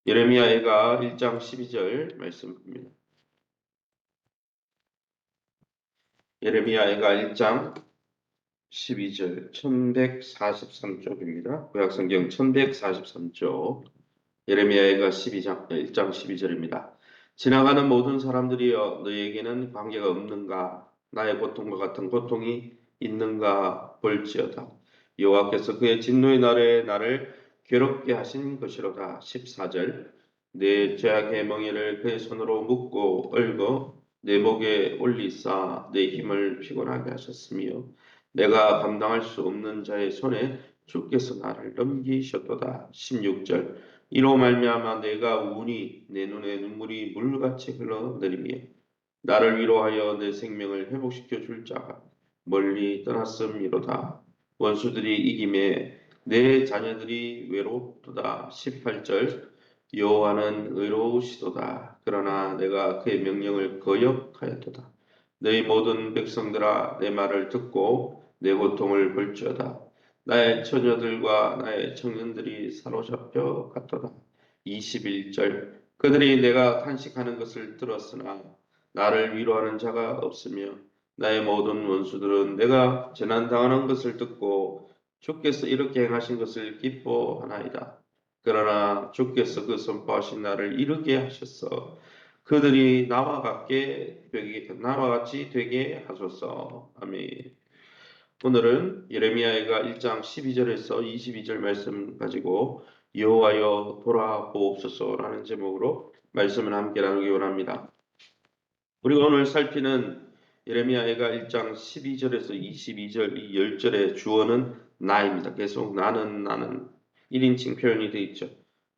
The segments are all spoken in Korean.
예레미야가 1장 12절 말씀입니다. 예레미야가 1장 12절 1143쪽입니다. 구약성경 1143쪽 예레미야가 1장 12절입니다. 지나가는 모든 사람들이여 너희에게는 관계가 없는가? 나의 고통과 같은 고통이 있는가 볼지어다. 여호와께서 그의 진노의 날에 나를 괴롭게 하신 것이로다. 14절 내 죄악의 멍에를 그의 손으로 묶고 얽어 내 목에 올리사 내 힘을 피곤하게 하셨으며 내가 감당할 수 없는 자의 손에 주께서 나를 넘기셨도다. 16절 이로 말미암아 내가 우니 내 눈에 눈물이 물같이 흘러내리며 나를 위로하여 내 생명을 회복시켜 줄 자가 멀리 떠났음이로다. 원수들이 이김에 내 자녀들이 외롭도다. 18절 여호와는 의로우시도다. 그러나 내가 그의 명령을 거역하였도다. 너희 모든 백성들아 내 말을 듣고 내 고통을 볼지어다. 나의 처녀들과 나의 청년들이 사로잡혀 갔도다. 21절 그들이 내가 탄식하는 것을 들었으나 나를 위로하는 자가 없으며 나의 모든 원수들은 내가 재난당하는 것을 듣고 주께서 이렇게 행하신 것을 기뻐하나이다. 그러나 주께서 그 선포하신 나를 이르게 하셨어. 그들이 나와 같이 되게 하소서. 아멘. 오늘은 예레미야가 1장 12절에서 22절 말씀 가지고 여호와여 돌아보옵소서라는 제목으로 말씀을 함께 나누기 원합니다. 우리가 오늘 살피는 예레미야가 1장 12절에서 22절 이 10절의 주어는 나입니다. 계속 나는 1인칭 표현이 되어 있죠.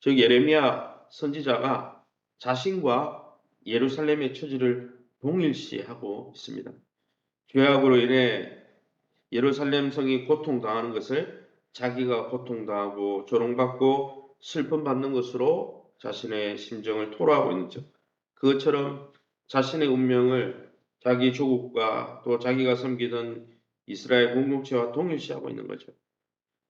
즉 예레미야 선지자가 자신과 예루살렘의 처지를 동일시하고 있습니다. 죄악으로 인해 예루살렘 성이 고통당하는 것을 자기가 고통당하고 조롱받고 슬픔받는 것으로 자신의 심정을 토로하고 있는 점. 그것처럼 자신의 운명을 자기 조국과 또 자기가 섬기던 이스라엘 공동체와 동일시하고 있는 거죠.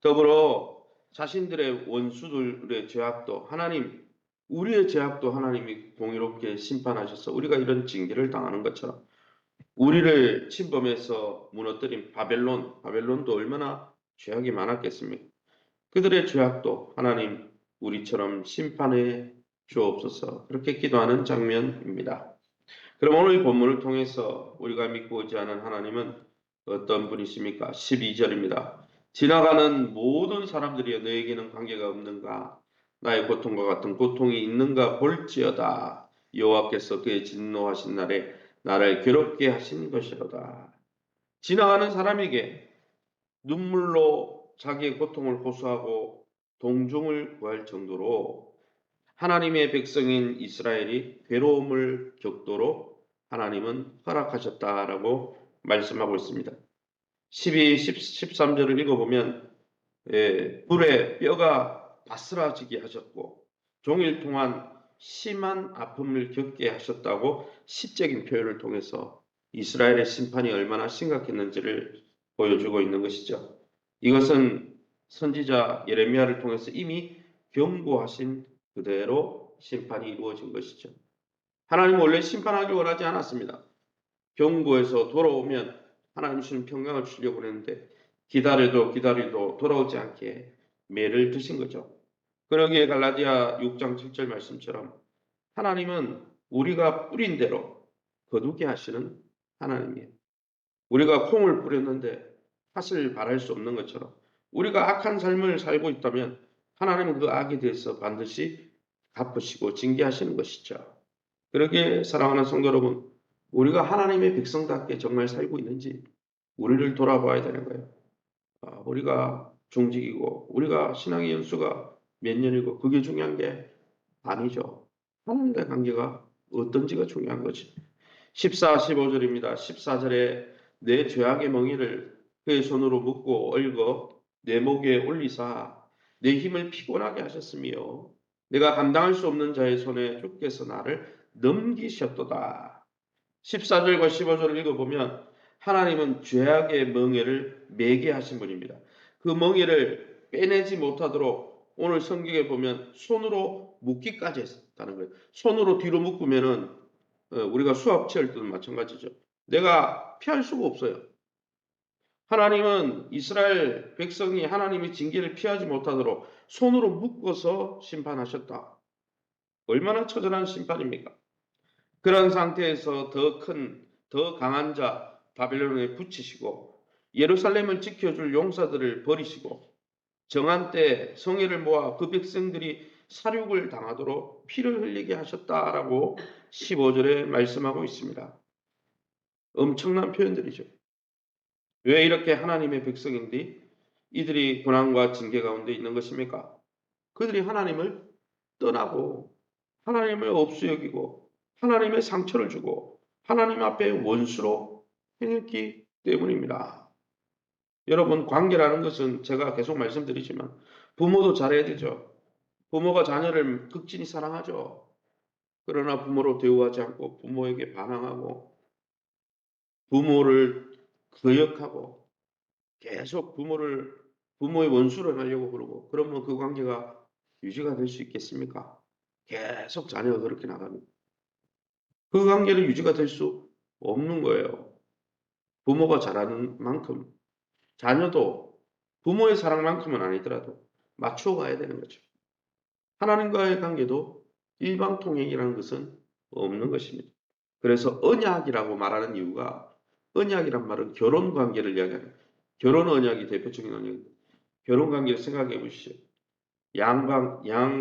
더불어 자신들의 원수들의 죄악도 우리의 죄악도 하나님이 공의롭게 심판하셔서 우리가 이런 징계를 당하는 것처럼 우리를 침범해서 무너뜨린 바벨론도 얼마나 죄악이 많았겠습니까? 그들의 죄악도 하나님 우리처럼 심판해 주옵소서 그렇게 기도하는 장면입니다. 그럼 오늘 이 본문을 통해서 우리가 믿고 의지하는 하나님은 어떤 분이십니까? 12절입니다. 지나가는 모든 사람들이 너에게는 관계가 없는가? 나의 고통과 같은 고통이 있는가 볼지어다. 여호와께서 그의 진노하신 날에 나를 괴롭게 하신 것이로다. 지나가는 사람에게 눈물로 자기의 고통을 호소하고 동정을 구할 정도로 하나님의 백성인 이스라엘이 괴로움을 겪도록 하나님은 허락하셨다라고 말씀하고 있습니다. 13절을 읽어보면 불에 뼈가 바스라지게 하셨고 종일 동안 심한 아픔을 겪게 하셨다고 시적인 표현을 통해서 이스라엘의 심판이 얼마나 심각했는지를 보여주고 있는 것이죠. 이것은 선지자 예레미야를 통해서 이미 경고하신 그대로 심판이 이루어진 것이죠. 하나님은 원래 심판하기 원하지 않았습니다. 경고에서 돌아오면 하나님 주신 평강을 주려고 했는데 기다려도 돌아오지 않게 매를 드신 거죠. 그러기에 갈라디아 6장 7절 말씀처럼 하나님은 우리가 뿌린 대로 거두게 하시는 하나님이에요. 우리가 콩을 뿌렸는데 팥을 발할 수 없는 것처럼 우리가 악한 삶을 살고 있다면 하나님은 그 악에 대해서 반드시 갚으시고 징계하시는 것이죠. 그러기에 사랑하는 성도 여러분, 우리가 하나님의 백성답게 정말 살고 있는지 우리를 돌아봐야 되는 거예요. 우리가 종직이고 우리가 신앙의 연수가 몇 년이고 그게 중요한 게 아니죠. 하나님과의 관계가 어떤지가 중요한 거지. 14, 15절입니다. 14절에 내 죄악의 멍에를 그의 손으로 묶고 얽어 내 목에 올리사 내 힘을 피곤하게 하셨으며 내가 감당할 수 없는 자의 손에 주께서 나를 넘기셨도다. 14절과 15절을 읽어보면 하나님은 죄악의 멍에를 매게 하신 분입니다. 그 멍에를 빼내지 못하도록 오늘 성경에 보면 손으로 묶기까지 했다는 거예요. 손으로 뒤로 묶으면은 우리가 수압 취할 때도 마찬가지죠. 내가 피할 수가 없어요. 하나님은 이스라엘 백성이 하나님의 징계를 피하지 못하도록 손으로 묶어서 심판하셨다. 얼마나 처절한 심판입니까? 그런 상태에서 더 강한 자 바벨론에 붙이시고 예루살렘을 지켜줄 용사들을 버리시고 정한 때 성회를 모아 그 백성들이 살육을 당하도록 피를 흘리게 하셨다라고 15절에 말씀하고 있습니다. 엄청난 표현들이죠. 왜 이렇게 하나님의 백성인데 이들이 고난과 징계 가운데 있는 것입니까? 그들이 하나님을 떠나고 하나님을 없이 여기고 하나님의 상처를 주고 하나님 앞에 원수로 행했기 때문입니다. 여러분, 관계라는 것은 제가 계속 말씀드리지만 부모도 잘해야 되죠. 부모가 자녀를 극진히 사랑하죠. 그러나 부모로 대우하지 않고 부모에게 반항하고 부모를 거역하고 계속 부모의 원수를 하려고 그러고 그러면 그 관계가 유지가 될 수 있겠습니까? 계속 자녀가 그렇게 나갑니다. 그 관계는 유지가 될 수 없는 거예요. 부모가 잘하는 만큼 자녀도 부모의 사랑만큼은 아니더라도 맞추어 가야 되는 거죠. 하나님과의 관계도 일방통행이라는 것은 없는 것입니다. 그래서 언약이라고 말하는 이유가 언약이란 말은 결혼 관계를 이야기하는 결혼 언약이 대표적인 언약입니다. 결혼 관계를 생각해 보시죠.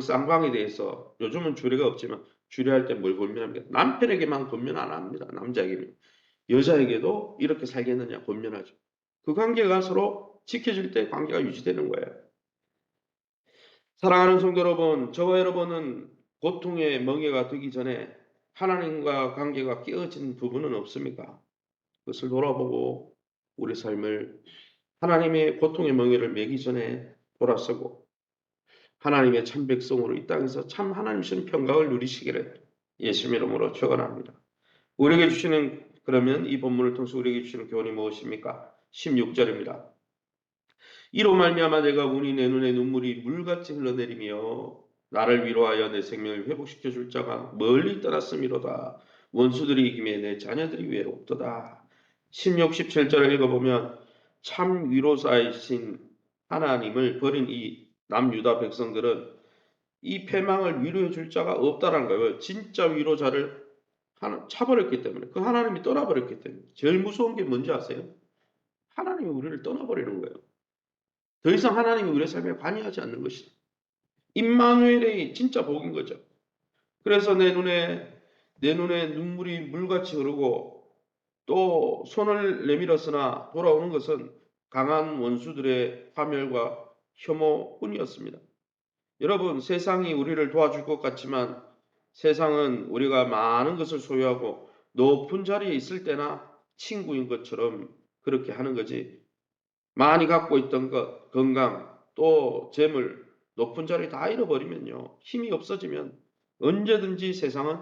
쌍방에 대해서 요즘은 주례가 없지만 주례할 때 뭘 권면합니까? 남편에게만 권면 안 합니다. 남자에게는. 여자에게도 이렇게 살겠느냐 권면하죠. 그 관계가 서로 지켜질 때 관계가 유지되는 거예요. 사랑하는 성도 여러분, 저와 여러분은 고통의 멍에가 되기 전에 하나님과 관계가 깨어진 부분은 없습니까? 그것을 돌아보고 우리 삶을 하나님의 고통의 멍에를 매기 전에 돌아서고 하나님의 참 백성으로 이 땅에서 참 하나님 주신 평강을 누리시기를 예수 이름으로 축원합니다. 우리에게 주시는 그러면 이 본문을 통해서 우리에게 주시는 교훈이 무엇입니까? 16절입니다. 이로 말미암아 내가 운이 내 눈에 눈물이 물같이 흘러내리며 나를 위로하여 내 생명을 회복시켜 줄 자가 멀리 떠났음이로다. 원수들이 이김에 내 자녀들이 외롭도다. 16, 17절을 읽어보면 참 위로사이신 하나님을 버린 이 남유다 백성들은 이 패망을 위로해 줄 자가 없다라는 거예요. 진짜 위로자를 차버렸기 때문에 그 하나님이 떠나버렸기 때문에 제일 무서운 게 뭔지 아세요? 하나님이 우리를 떠나버리는 거예요. 더 이상 하나님이 우리의 삶에 관여하지 않는 것이다. 임마누엘의 진짜 복인 거죠. 그래서 내 눈에 눈물이 물같이 흐르고 또 손을 내밀었으나 돌아오는 것은 강한 원수들의 파멸과 혐오뿐이었습니다. 여러분, 세상이 우리를 도와줄 것 같지만 세상은 우리가 많은 것을 소유하고 높은 자리에 있을 때나 친구인 것처럼 그렇게 하는 거지. 많이 갖고 있던 것, 건강, 또 재물, 높은 자리 다 잃어버리면요. 힘이 없어지면 언제든지 세상은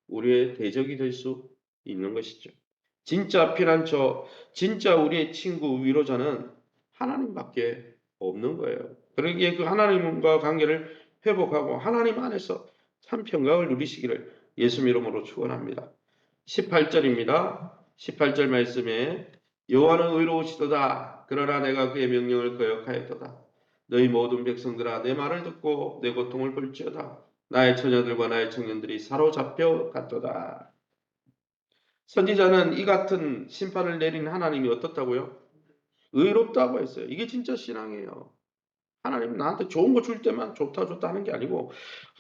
우리의 대적이 될 수 있는 것이죠. 진짜 피난처, 진짜 우리의 친구, 위로자는 하나님밖에 없는 거예요. 그러기에 그 하나님과 관계를 회복하고 하나님 안에서 참 평강을 누리시기를 예수 이름으로 축원합니다. 18절입니다. 18절 말씀에 여호와는 의로우시도다. 그러나 내가 그의 명령을 거역하였도다. 너희 모든 백성들아 내 말을 듣고 내 고통을 볼지어다. 나의 처녀들과 나의 청년들이 사로잡혀 갔도다. 선지자는 이 같은 심판을 내린 하나님이 어떻다고요? 의롭다고 했어요. 이게 진짜 신앙이에요. 하나님 나한테 좋은 거 줄 때만 좋다 하는 게 아니고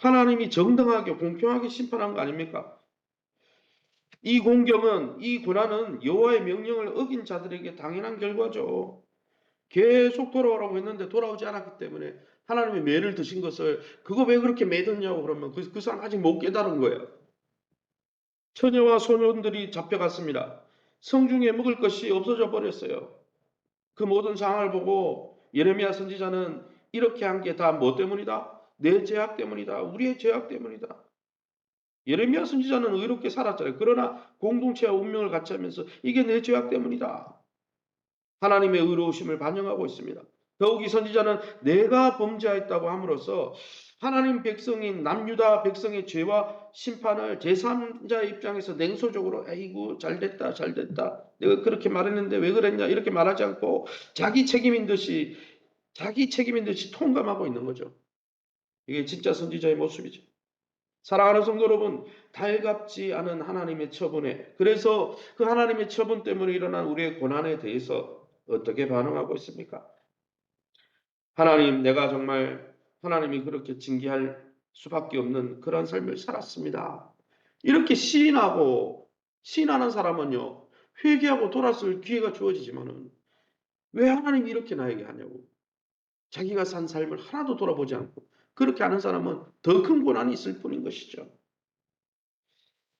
하나님이 정당하게 공평하게 심판한 거 아닙니까? 이 공경은 이 고난은 여호와의 명령을 어긴 자들에게 당연한 결과죠. 계속 돌아오라고 했는데 돌아오지 않았기 때문에 하나님의 매를 드신 것을 그거 왜 그렇게 매듭냐고 그러면 그 사람 아직 못 깨달은 거예요. 처녀와 소년들이 잡혀갔습니다. 성중에 먹을 것이 없어져 버렸어요. 그 모든 상황을 보고 예레미야 선지자는 이렇게 한 게 다 뭐 때문이다? 내 죄악 때문이다. 우리의 죄악 때문이다. 예레미야 선지자는 의롭게 살았잖아요. 그러나 공동체와 운명을 같이 하면서 이게 내 죄악 때문이다. 하나님의 의로우심을 반영하고 있습니다. 더욱이 선지자는 내가 범죄하였다고 함으로써 하나님 백성인 남유다 백성의 죄와 심판을 제3자의 입장에서 냉소적으로 아이고 잘됐다 잘됐다 내가 그렇게 말했는데 왜 그랬냐 이렇게 말하지 않고 자기 책임인 듯이 통감하고 있는 거죠. 이게 진짜 선지자의 모습이죠. 사랑하는 성도 여러분, 달갑지 않은 하나님의 처분에, 그래서 그 하나님의 처분 때문에 일어난 우리의 고난에 대해서 어떻게 반응하고 있습니까? 하나님, 내가 정말 하나님이 그렇게 징계할 수밖에 없는 그런 삶을 살았습니다. 이렇게 시인하는 사람은요, 회개하고 돌아설 기회가 주어지지만은 왜 하나님이 이렇게 나에게 하냐고. 자기가 산 삶을 하나도 돌아보지 않고 그렇게 하는 사람은 더 큰 고난이 있을 뿐인 것이죠.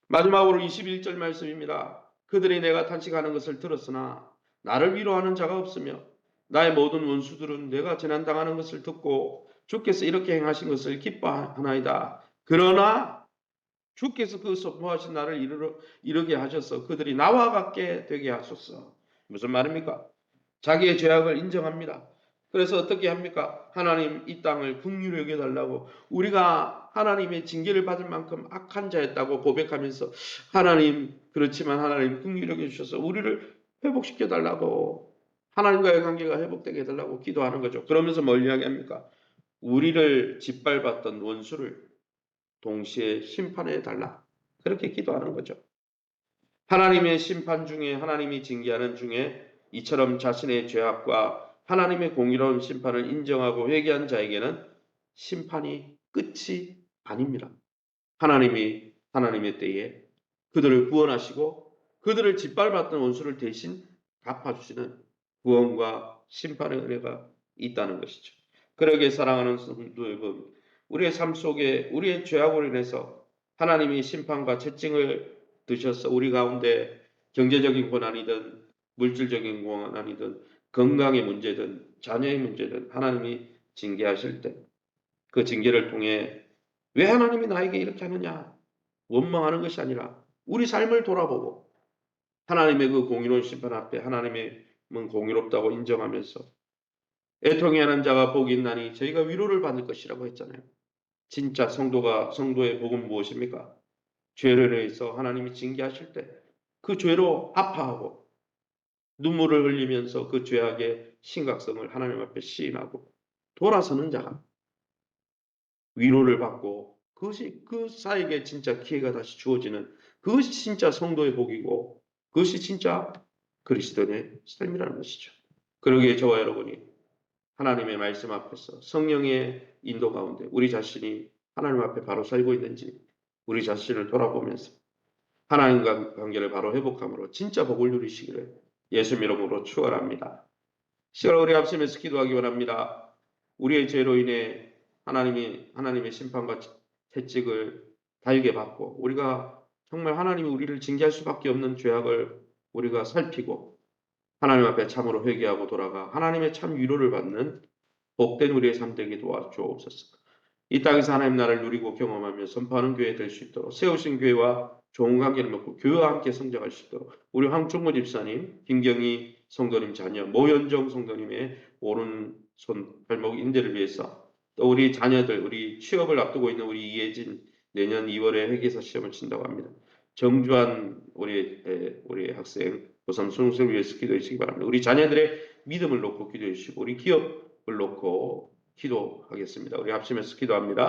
마지막으로 21절 말씀입니다. 그들이 내가 탄식하는 것을 들었으나 나를 위로하는 자가 없으며 나의 모든 원수들은 내가 재난당하는 것을 듣고 주께서 이렇게 행하신 것을 기뻐하나이다. 그러나 주께서 그 선포하신 나를 이르게 하셔서 그들이 나와 같게 되게 하소서. 무슨 말입니까? 자기의 죄악을 인정합니다. 그래서 어떻게 합니까? 하나님 이 땅을 긍휼히 여겨달라고 우리가 하나님의 징계를 받을 만큼 악한 자였다고 고백하면서 하나님 그렇지만 하나님 긍휼히 여겨주셔서 우리를 회복시켜달라고 하나님과의 관계가 회복되게 해달라고 기도하는 거죠. 그러면서 뭘 이야기합니까? 우리를 짓밟았던 원수를 동시에 심판해 달라. 그렇게 기도하는 거죠. 하나님의 심판 중에 하나님이 징계하는 중에 이처럼 자신의 죄악과 하나님의 공의로운 심판을 인정하고 회개한 자에게는 심판이 끝이 아닙니다. 하나님이 하나님의 때에 그들을 구원하시고 그들을 짓밟았던 원수를 대신 갚아주시는 구원과 심판의 은혜가 있다는 것이죠. 그러기에 사랑하는 성도 여러분, 우리의 삶 속에 우리의 죄악으로 인해서 하나님이 심판과 채찍을 드셔서 우리 가운데 경제적인 고난이든 물질적인 고난이든 건강의 문제든 자녀의 문제든 하나님이 징계하실 때 그 징계를 통해 왜 하나님이 나에게 이렇게 하느냐 원망하는 것이 아니라 우리 삶을 돌아보고 하나님의 그 공의로운 심판 앞에 하나님의 공의롭다고 인정하면서 애통해하는 자가 복이 있나니 저희가 위로를 받을 것이라고 했잖아요. 진짜 성도의 복은 무엇입니까? 죄를 해서 하나님이 징계하실 때 그 죄로 아파하고 눈물을 흘리면서 그 죄악의 심각성을 하나님 앞에 시인하고 돌아서는 자가 위로를 받고 그것이 그 사에게 진짜 기회가 다시 주어지는 그것이 진짜 성도의 복이고 그것이 진짜 그리스도인의 삶이라는 것이죠. 그러기에 저와 여러분이 하나님의 말씀 앞에서 성령의 인도 가운데 우리 자신이 하나님 앞에 바로 살고 있는지 우리 자신을 돌아보면서 하나님과 관계를 바로 회복함으로 진짜 복을 누리시기를 예수 이름으로 축원합니다. 시간 우리 합심해서 기도하기 원합니다. 우리의 죄로 인해 하나님의 심판과 채찍을 달게 받고 우리가 정말 하나님이 우리를 징계할 수밖에 없는 죄악을 우리가 살피고 하나님 앞에 참으로 회개하고 돌아가 하나님의 참 위로를 받는 복된 우리의 삶 되게 도와주옵소서. 이 땅에서 하나님 나라를 누리고 경험하며 선포하는 교회 될 수 있도록 세우신 교회와 좋은 관계를 맺고 교회와 함께 성장할 수 있도록 우리 황충모 집사님, 김경희 성도님 자녀, 모현정 성도님의 오른손 발목 인대를 위해서 또 우리 자녀들, 우리 취업을 앞두고 있는 우리 이예진 내년 2월에 회계사 시험을 친다고 합니다. 정주한 우리 학생 고3 수능생을 위해서 기도해 주시기 바랍니다. 우리 자녀들의 믿음을 놓고 기도해 주시고 우리 기업을 놓고 기도하겠습니다. 우리 합심해서 기도합니다.